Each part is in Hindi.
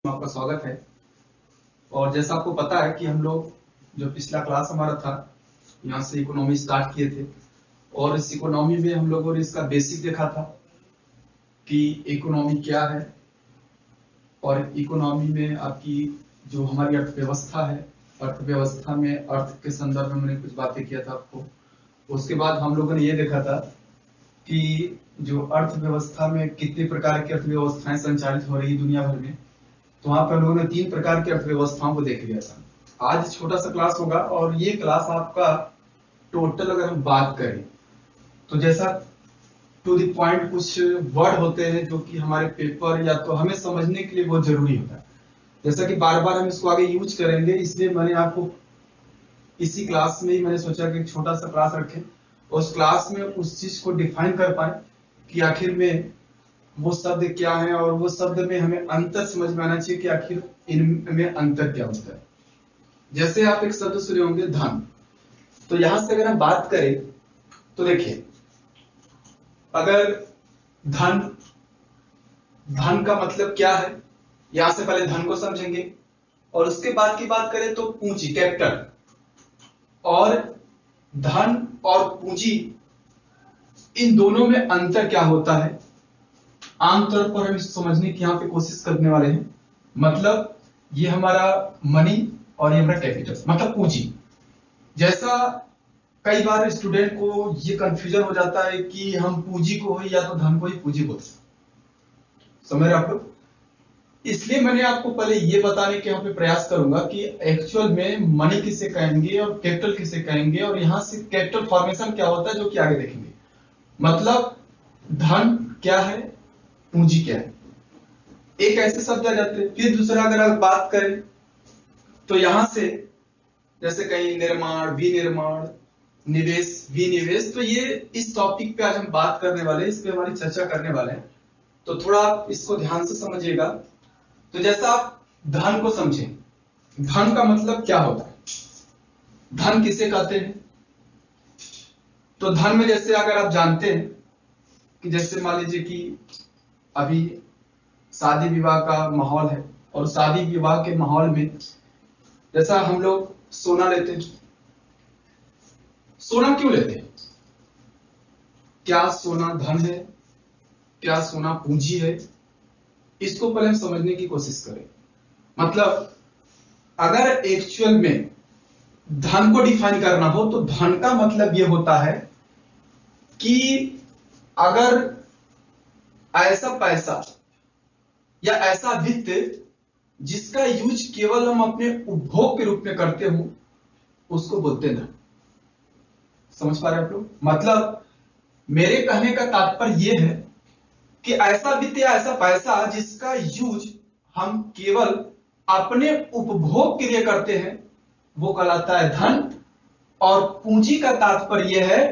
आपका स्वागत है। और जैसा आपको पता है कि हम लोग जो पिछला क्लास हमारा था यहाँ से इकोनॉमी स्टार्ट किए थे और इस इकोनॉमी में हम लोगों ने इसका बेसिक देखा था कि इकोनॉमी क्या है और इकोनॉमी में आपकी जो हमारी अर्थव्यवस्था है, अर्थव्यवस्था में अर्थ के संदर्भ में मैंने कुछ बातें किया था आपको। उसके बाद हम लोगों ने ये देखा था कि जो अर्थव्यवस्था में कितने प्रकार की अर्थव्यवस्थाएं संचालित हो रही दुनिया भर में, तो वहां पर हम लोगों ने 3 प्रकार की अर्थव्यवस्थाओं को देख लिया था। आज छोटा सा क्लास होगा और ये क्लास आपका टोटल अगर हम बात करें तो जैसा टू द पॉइंट कुछ वर्ड होते हैं जो कि हमारे पेपर या तो हमें समझने के लिए बहुत जरूरी होता है, जैसा कि बार बार हम इसको आगे यूज करेंगे, इसलिए मैंने आपको इसी क्लास में ही मैंने सोचा कि एक छोटा सा क्लास रखें और उस क्लास में उस चीज को डिफाइन कर पाए कि आखिर में वो शब्द क्या है और वो शब्द में हमें अंतर समझ में आना चाहिए कि आखिर इनमें अंतर क्या होता है। जैसे आप एक शब्द सुने होंगे धन, तो यहां से अगर हम बात करें तो देखिए, अगर धन धन का मतलब क्या है, यहां से पहले धन को समझेंगे और उसके बाद की बात करें तो पूंजी, कैपिटल। और धन और पूंजी, इन दोनों में अंतर क्या होता है, आमतौर पर हम इसको समझने की यहाँ पे कोशिश करने वाले हैं। मतलब ये हमारा मनी और ये हमारा कैपिटल, मतलब पूंजी। जैसा कई बार स्टूडेंट को ये कंफ्यूजन हो जाता है कि हम पूंजी को ही या तो धन को ही पूंजी बोलते हैं, समझ रहे आप लोग। इसलिए मैंने आपको पहले ये बताने के यहाँ पे प्रयास करूंगा कि एक्चुअल में मनी किसे कहेंगे और कैपिटल किसे कहेंगे, और यहाँ से कैपिटल फॉर्मेशन क्या होता है जो कि आगे देखेंगे। मतलब धन क्या है, पूंजी क्या है, एक ऐसे शब्द आ जाते हैं। फिर दूसरा अगर आप बात करें तो यहां से जैसे कहीं निर्माण, विनिर्माण, निवेश, विनिवेश, तो ये इस टॉपिक पे आज हम बात करने वाले हैं, इस पे हमारी चर्चा करने वाले हैं। तो थोड़ा आप इसको ध्यान से समझिएगा। तो जैसा आप धन को समझें, धन का मतलब क्या होता है, धन किसे कहते हैं। तो धन में जैसे अगर आप जानते हैं कि जैसे मान लीजिए कि अभी शादी विवाह का माहौल है और शादी विवाह के माहौल में जैसा हम लोग सोना लेते हैं। सोना क्यों लेते हैं, क्या सोना धन है, क्या सोना पूंजी है, इसको पहले हम समझने की कोशिश करें। मतलब अगर एक्चुअल में धन को डिफाइन करना हो तो धन का मतलब यह होता है कि अगर ऐसा पैसा या ऐसा वित्त जिसका यूज केवल हम अपने उपभोग के रूप में करते हो, उसको बोलते हैं धन। समझ पा रहे हैं आप लोग। मतलब मेरे कहने का तात्पर्य यह है कि ऐसा वित्त या ऐसा पैसा जिसका यूज हम केवल अपने उपभोग के लिए करते हैं, वो कहलाता है धन। और पूंजी का तात्पर्य यह है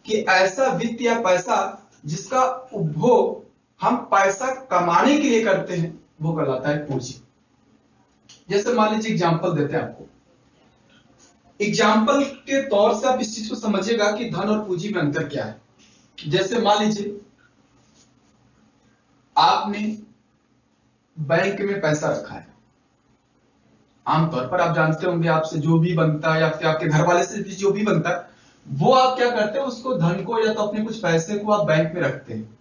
कि ऐसा वित्त या पैसा जिसका उपभोग हम पैसा कमाने के लिए करते हैं, वो कहलाता है पूंजी। जैसे मान लीजिए एग्जांपल देते हैं आपको, एग्जाम्पल के तौर से आप इस चीज को समझिएगा कि धन और पूंजी में अंतर क्या है। जैसे मान लीजिए आपने बैंक में पैसा रखा है, आमतौर पर आप जानते होंगे आपसे जो भी बनता है या फिर आपके घर वाले से जो भी बनता है, वो आप क्या करते हैं, उसको धन को या तो अपने कुछ पैसे को आप बैंक में रखते हैं।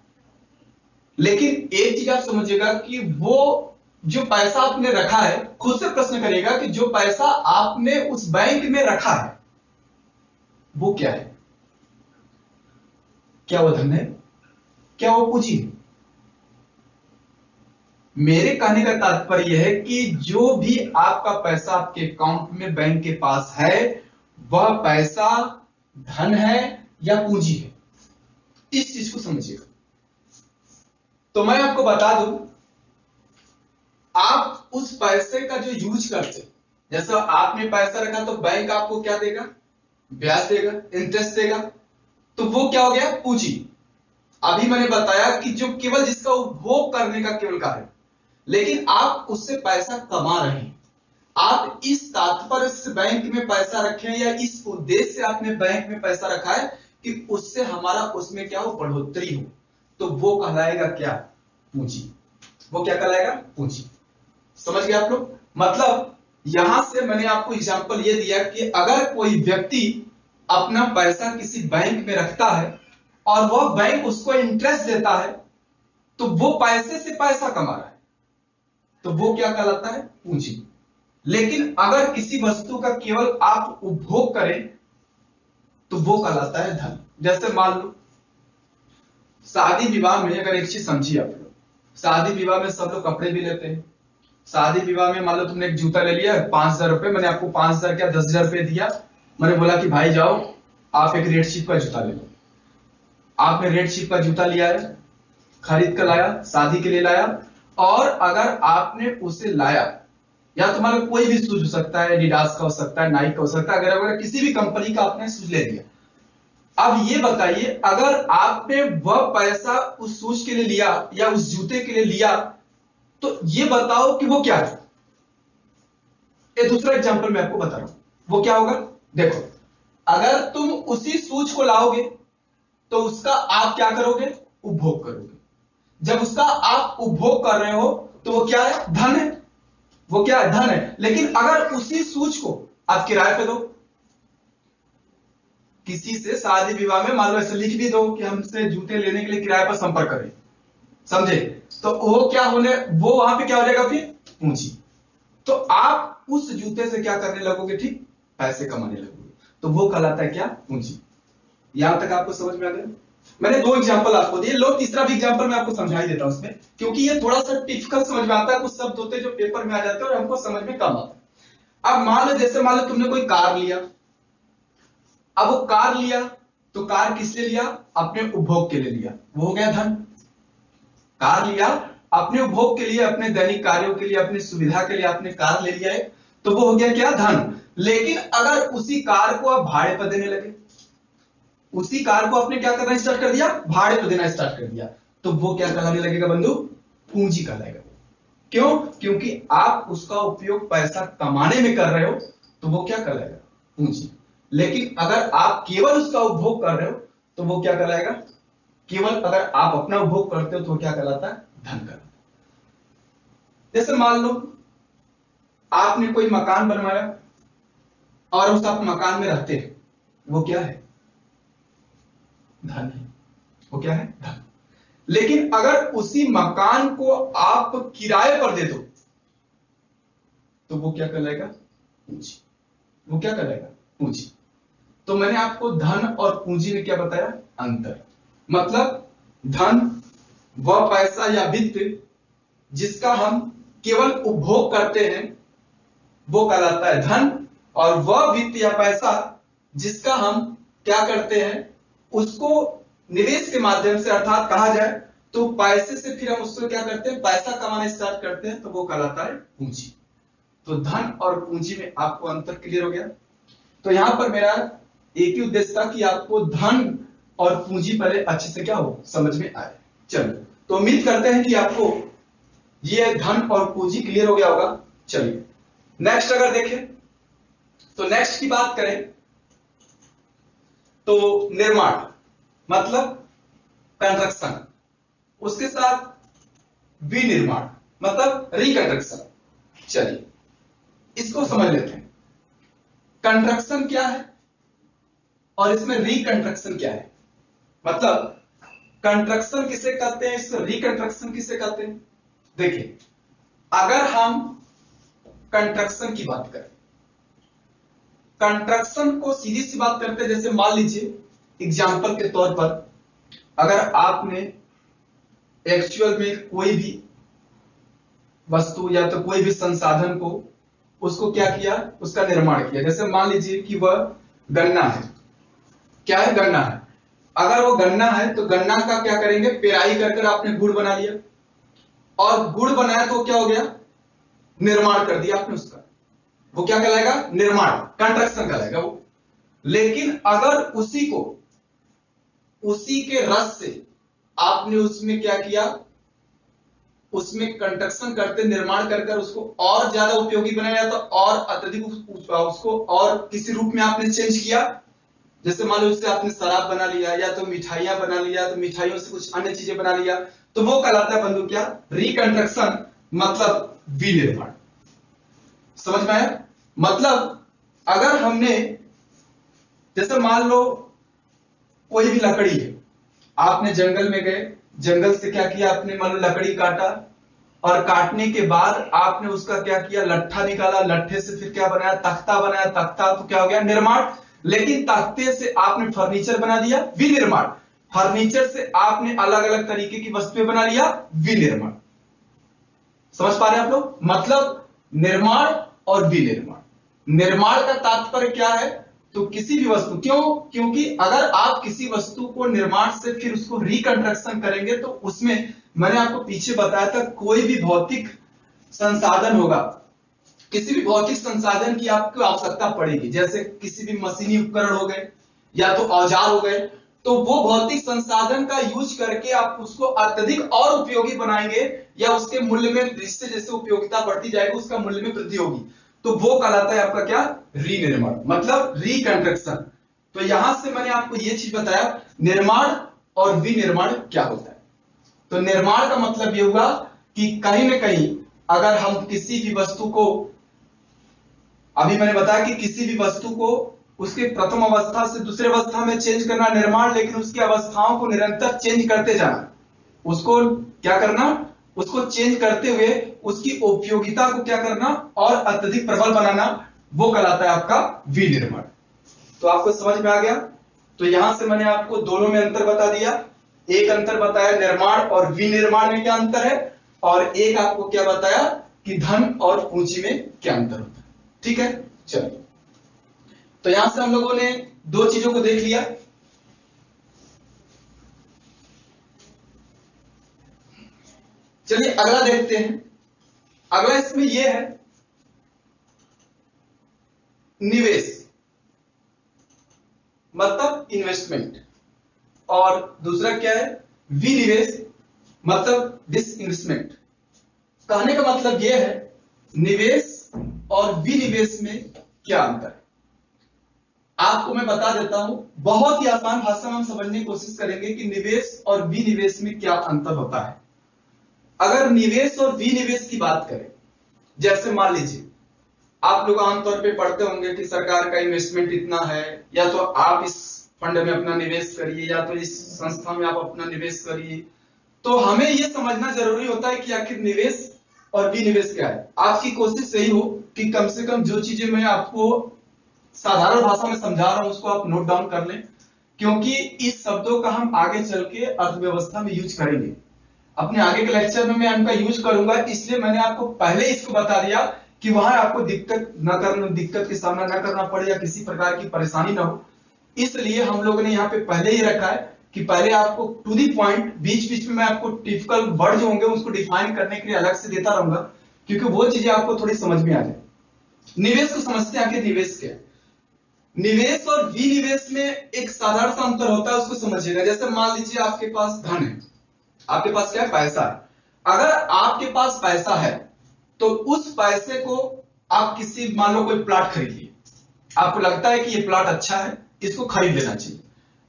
लेकिन एक चीज आप समझिएगा कि वो जो पैसा आपने रखा है, खुद से प्रश्न करिएगा कि जो पैसा आपने उस बैंक में रखा है वो क्या है, क्या वो धन है, क्या वो पूंजी है। मेरे कहने का तात्पर्य यह है कि जो भी आपका पैसा आपके अकाउंट में बैंक के पास है, वह पैसा धन है या पूंजी है, इस चीज को समझिएगा। तो मैं आपको बता दूं, आप उस पैसे का जो यूज करते, जैसे आपने पैसा रखा तो बैंक आपको क्या देगा, ब्याज देगा, इंटरेस्ट देगा, तो वो क्या हो गया, पूंजी। अभी मैंने बताया कि जो केवल जिसका उपभोग करने का केवल कार्य, लेकिन आप उससे पैसा कमा रहे हैं। आप इस तात्पर्य से बैंक में पैसा रखें या इस उद्देश्य से आपने बैंक में पैसा रखा है कि उससे हमारा उसमें क्या हो, बढ़ोतरी हो, तो वो कहलाएगा क्या, पूंजी। वो क्या कहलाएगा, पूंजी। समझ गए आप लोग? मतलब यहां से मैंने आपको एग्जांपल ये दिया कि अगर कोई व्यक्ति अपना पैसा किसी बैंक में रखता है और वह बैंक उसको इंटरेस्ट देता है, तो वो पैसे से पैसा कमा रहा है, तो वो क्या कहलाता है? पूंजी। लेकिन अगर किसी वस्तु का केवल आप उपभोग करें तो वो कहलाता है धन। जैसे मान लो शादी विवाह में, अगर एक चीज समझिए आप लोग, शादी विवाह में सब लोग कपड़े भी लेते हैं। शादी विवाह में मान लो तुमने एक जूता ले लिया 5,000 रुपए, मैंने आपको 5,000 क्या 10,000 रुपए दिया, मैंने बोला कि भाई जाओ आप एक रेड शिप का जूता ले लो। आपने रेड शिप का जूता लिया है, खरीद कर लाया, शादी के लिए लाया, और अगर आपने उसे लाया, या तुम्हारा कोई भी शूज हो सकता है, एडिडास का हो सकता है, नाइक का हो सकता है, अगर किसी भी कंपनी का आपने शूज ले लिया, अब ये बताइए अगर आपने वह पैसा उस शूज के लिए लिया या उस जूते के लिए लिया, तो ये बताओ कि वो क्या है? ये दूसरा एग्जांपल मैं आपको बता रहा हूं, वो क्या होगा? देखो, अगर तुम उसी शूज को लाओगे तो उसका आप क्या करोगे? उपभोग करोगे। जब उसका आप उपभोग कर रहे हो तो वो क्या है? धन है। वो क्या है? धन है। लेकिन अगर उसी शूज को आप किराए पे दो, किसी से शादी विवाह में मान लो ऐसे लिख भी दो कि हमसे जूते लेने के लिए किराए पर संपर्क करें, समझे? तो वो क्या होने, वो वहां पे क्या हो जाएगा? फिर पूंजी। तो आप उस जूते से क्या करने लगोगे? ठीक, पैसे कमाने लगोगे। तो वो कहलाता है क्या? पूंजी। यहां तक आपको समझ में आ गया? मैंने दो एग्जांपल आपको दिए, लो तीसरा भी एग्जांपल मैं आपको समझा ही देता हूं उसमें, क्योंकि ये थोड़ा सा डिफिकल्ट समझ में आता है। कुछ शब्द होते हैं जो पेपर में आ जाते हैं और हमको समझ में कम आता है। अब मान लो, जैसे मान लो तुमने कोई कार लिया, अब वो कार लिया तो कार किस लिए लिया? अपने उपभोग के लिए लिया, वो हो गया धन। कार लिया अपने उपभोग के लिए, अपने दैनिक कार्यों के लिए, अपनी सुविधा के लिए आपने कार ले लिया है, तो वो हो गया क्या? धन। लेकिन अगर उसी कार को आप भाड़े पर देने लगे, उसी कार को आपने क्या करना स्टार्ट कर दिया? भाड़े पर देना स्टार्ट कर दिया, तो वो क्या कहलाने लगेगा बंधु? पूंजी कहलाएगा। क्यों? क्योंकि आप उसका उपयोग पैसा कमाने में कर रहे हो, तो वो क्या कहलाएगा? पूंजी। लेकिन अगर आप केवल उसका उपभोग कर रहे हो तो वो क्या कहलाएगा? केवल अगर आप अपना उपभोग करते हो तो क्या कहलाता है? धन कहलाता है। जैसे मान लो आपने कोई मकान बनवाया और उस आप मकान में रहते हैं, वो क्या है? धन है। वो क्या है? धन। लेकिन अगर उसी मकान को आप किराए पर दे दो तो वो क्या कहलाएगा? पूंजी। वो क्या कहलाएगा? पूंजी। तो मैंने आपको धन और पूंजी में क्या बताया? अंतर। मतलब धन वह पैसा या वित्त जिसका हम केवल उपभोग करते हैं वो कहलाता है धन, और वह वित्त या पैसा जिसका हम क्या करते हैं, उसको निवेश के माध्यम से, अर्थात कहा जाए तो पैसे से फिर हम उससे क्या करते हैं? पैसा कमाना स्टार्ट करते हैं, तो वो कहलाता है पूंजी। तो धन और पूंजी में आपको अंतर क्लियर हो गया? तो यहां पर मेरा एक ही उद्देश्य था कि आपको धन और पूंजी पहले अच्छे से क्या हो, समझ में आए। चलो, तो उम्मीद करते हैं कि आपको ये धन और पूंजी क्लियर हो गया होगा। चलिए नेक्स्ट अगर देखें तो नेक्स्ट की बात करें तो निर्माण मतलब कंस्ट्रक्शन, उसके साथ विनिर्माण मतलब रिकंस्ट्रक्शन। चलिए इसको समझ लेते हैं। कंस्ट्रक्शन क्या है और इसमें रिकंस्ट्रक्शन क्या है? मतलब कंस्ट्रक्शन किसे कहते हैं, इसमें रिकंस्ट्रक्शन किसे कहते हैं? देखिए, अगर हम कंस्ट्रक्शन की बात करें, कंस्ट्रक्शन को सीधी सी बात करते हैं, जैसे मान लीजिए एग्जाम्पल के तौर पर अगर आपने एक्चुअल में कोई भी वस्तु या तो कोई भी संसाधन को उसको क्या किया, उसका निर्माण किया। जैसे मान लीजिए कि वह गन्ना है, क्या है? गन्ना है। अगर वो गन्ना है तो गन्ना का क्या करेंगे? पेराई कर आपने गुड़ बना लिया, और गुड़ बनाया तो क्या हो गया? निर्माण कर दिया आपने उसका, वो क्या कहलाएगा? निर्माण, कंस्ट्रक्शन कहलाएगा वो। लेकिन अगर उसी को, उसी के रस से आपने उसमें क्या किया, उसमें कंस्ट्रक्शन करते, निर्माण कर उसको और ज्यादा उपयोगी बनाया, तो और अत्यधिक उसको और किसी रूप में आपने चेंज किया, जैसे मान लो उससे आपने शराब बना लिया या तो मिठाइयां बना लिया, तो मिठाइयों से कुछ अन्य चीजें बना लिया, तो वो कहलाता है बंधु क्या? रिकंस्ट्रक्शन। मतलब विनिर्माण। समझ में आया? मतलब अगर हमने, जैसे मान लो कोई भी लकड़ी है, आपने जंगल में गए, जंगल से क्या किया आपने, मान लो लकड़ी काटा, और काटने के बाद आपने उसका क्या किया, लट्ठा निकाला, लट्ठे से फिर क्या बनाया, तख्ता बनाया, तख्ता तो क्या हो गया, निर्माण। लेकिन तख्ते से आपने फर्नीचर बना दिया, विनिर्माण। फर्नीचर से आपने अलग अलग तरीके की वस्तुएं बना लिया, विनिर्माण। समझ पा रहे हैं आप लोग? मतलब निर्माण और विनिर्माण। निर्माण का तात्पर्य क्या है, तो किसी भी वस्तु, क्योंकि अगर आप किसी वस्तु को निर्माण से फिर उसको रिकंस्ट्रक्शन करेंगे तो उसमें, मैंने आपको पीछे बताया था, कोई भी भौतिक संसाधन होगा, किसी भी भौतिक संसाधन की आपको आवश्यकता पड़ेगी, जैसे किसी भी मशीनी उपकरण हो गए या तो औजार हो गए, तो वो भौतिक संसाधन का यूज करके आप उसको अत्यधिक और उपयोगी बनाएंगे, या उसके मूल्य में जैसे जैसे उपयोगिता बढ़ती जाएगी उसका मूल्य में वृद्धि होगी, तो वो कहलाता है आपका क्या, रीनिर्माण, मतलब रिकंस्ट्रक्शन। तो यहां से मैंने आपको ये चीज बताया, निर्माण और विनिर्माण क्या होता है। तो निर्माण का मतलब ये हुआ कि कहीं ना कहीं अगर हम किसी भी वस्तु को, अभी मैंने बताया कि किसी भी वस्तु को उसके प्रथम अवस्था से दूसरे अवस्था में चेंज करना निर्माण, लेकिन उसकी अवस्थाओं को निरंतर चेंज करते जाना, उसको क्या करना, उसको चेंज करते हुए उसकी उपयोगिता को क्या करना और अत्यधिक प्रबल बनाना, वो कहलाता है आपका विनिर्माण। तो आपको समझ में आ गया? तो यहां से मैंने आपको दोनों में अंतर बता दिया। एक अंतर बताया निर्माण और विनिर्माण में क्या अंतर है, और एक आपको क्या बताया कि धन और पूंजी में क्या अंतर होता है। ठीक है, चलिए। तो यहां से हम लोगों ने दो चीजों को देख लिया। चलिए अगला देखते हैं। अगला इसमें यह है निवेश, मतलब इन्वेस्टमेंट, और दूसरा क्या है, विनिवेश, मतलब डिसइन्वेस्टमेंट। कहने का मतलब यह है निवेश और विनिवेश में क्या अंतर है। आपको मैं बता देता हूं, बहुत ही आसान भाषा में हम समझने की कोशिश करेंगे कि निवेश और विनिवेश में क्या अंतर होता है। अगर निवेश और विनिवेश की बात करें, जैसे मान लीजिए आप लोग आमतौर पे पढ़ते होंगे कि सरकार का इन्वेस्टमेंट इतना है, या तो आप इस फंड में अपना निवेश करिए, या तो इस संस्था में आप अपना निवेश करिए। तो हमें यह समझना जरूरी होता है कि आखिर निवेश और विनिवेश क्या है। आपकी कोशिश यही हो कि कम से कम जो चीजें मैं आपको साधारण भाषा में समझा रहा हूं उसको आप नोट डाउन कर लें, क्योंकि इस शब्दों का हम आगे चल के अर्थव्यवस्था में यूज करेंगे। अपने आगे के लेक्चर में मैं इनका यूज करूंगा, इसलिए मैंने आपको पहले इसको बता दिया कि वहां आपको दिक्कत का सामना न करना पड़े या किसी प्रकार की परेशानी ना हो। इसलिए हम लोगों ने यहाँ पे पहले ही रखा है कि पहले आपको टू दी पॉइंट, बीच बीच में मैं आपको टिपिकल वर्ड जो होंगे उसको डिफाइन करने के लिए अलग से देता रहूंगा, क्योंकि वो चीजें आपको थोड़ी समझ में आ जाए। निवेश को समझते हैं आखिर निवेश क्या है। निवेश और विनिवेश में एक साधारण सा अंतर होता है, उसको समझिएगा। जैसे मान लीजिए आपके पास धन है, आपके पास क्या है, पैसा है। अगर आपके पास पैसा है तो उस पैसे को आप किसी, मान लो कोई प्लॉट खरीद लिए, आपको लगता है कि ये प्लॉट अच्छा है, इसको खरीद लेना चाहिए।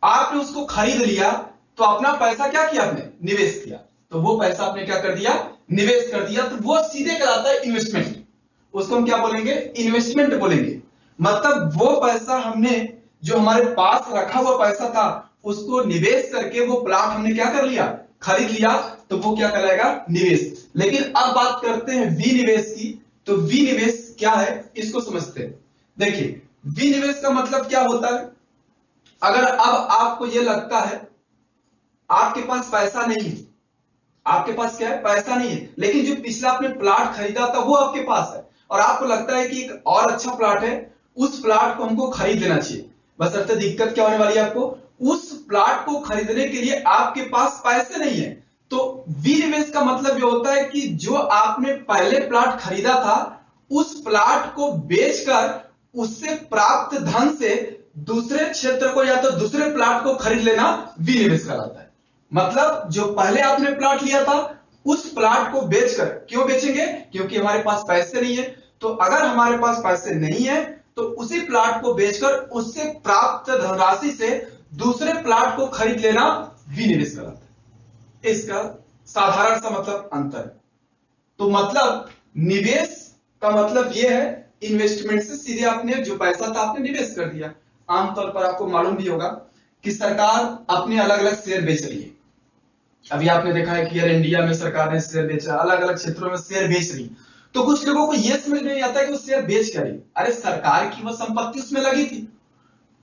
आपने उसको खरीद लिया तो अपना पैसा क्या किया, आपने निवेश किया। तो वो पैसा आपने क्या कर दिया, निवेश कर दिया, तो वो सीधे कहलाता है इन्वेस्टमेंट। उसको हम क्या बोलेंगे, इन्वेस्टमेंट बोलेंगे। मतलब वो पैसा हमने, जो हमारे पास रखा हुआ पैसा था, उसको निवेश करके वो प्लॉट हमने क्या कर लिया, खरीद लिया, तो वो क्या कहलाएगा, निवेश। लेकिन अब बात करते हैं विनिवेश की। तो विनिवेश क्या है इसको समझते हैं। देखिए विनिवेश का मतलब क्या होता है, अगर अब आपको यह लगता है आपके पास पैसा नहीं है, आपके पास क्या है, पैसा नहीं है, लेकिन जो पिछला आपने प्लॉट खरीदा था वो आपके पास है, और आपको लगता है कि एक और अच्छा प्लॉट है, उस प्लॉट को हमको खरीद लेना चाहिए। बस अर्थ दिक्कत क्या होने वाली है, आपको उस प्लॉट को खरीदने के लिए आपके पास पैसे नहीं है। तो विनिवेश का मतलब यह होता है कि जो आपने पहले प्लॉट खरीदा था, उस प्लॉट को बेचकर उससे प्राप्त धन से दूसरे क्षेत्र को या तो दूसरे प्लॉट को खरीद लेना विनिवेश कहलाता है। मतलब जो पहले आपने प्लॉट लिया था उस प्लॉट को बेचकर, क्यों बेचेंगे, क्योंकि हमारे पास पैसे नहीं है। तो अगर हमारे पास पैसे नहीं है तो उसी प्लॉट को बेचकर उससे प्राप्त धनराशि से दूसरे प्लॉट को खरीद लेना विनिवेश कहलाता है। इसका साधारण सा मतलब अंतर है। तो मतलब निवेश का मतलब ये है, इन्वेस्टमेंट से सीधे आपने जो पैसा था आपने निवेश कर दिया। आमतौर पर आपको मालूम भी होगा कि सरकार अपने अलग अलग शेयर बेच रही है। अभी आपने देखा है कि एयर इंडिया में सरकार ने शेयर बेचा, अलग अलग क्षेत्रों में शेयर बेच रही। तो कुछ लोगों को यह समझ नहीं आता कि वो शेयर बेच क्या रही, अरे सरकार की वो संपत्ति उसमें लगी थी।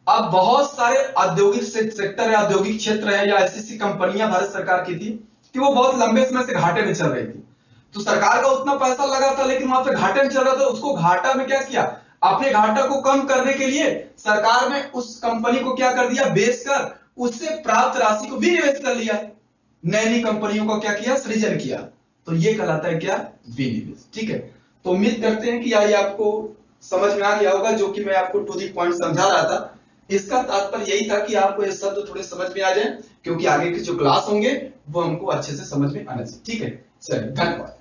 अब बहुत सारे औद्योगिक सेक्टर है, औद्योगिक क्षेत्र है या ऐसी कंपनियां भारत सरकार की थी कि वो बहुत लंबे समय से घाटे में चल रही थी। तो सरकार का उतना पैसा लगा था लेकिन वहां पे घाटे में चल रहा था, उसको घाटा में क्या किया, अपने घाटा को कम करने के लिए सरकार ने उस कंपनी को क्या कर दिया, बेचकर उससे प्राप्त राशि को भी निवेश कर लिया, नई नई कंपनियों का क्या किया, सृजन किया। तो ये कहलाता है क्या, विनिवेश। ठीक है, तो उम्मीद करते हैं कि ये आपको समझ में आ गया होगा, जो कि मैं आपको टू दी पॉइंट समझा रहा था। इसका तात्पर्य यही था कि आपको ये शब्द थोड़े समझ में आ जाए, क्योंकि आगे के जो क्लास होंगे वो हमको अच्छे से समझ में आना चाहिए। ठीक है, चलिए धन्यवाद।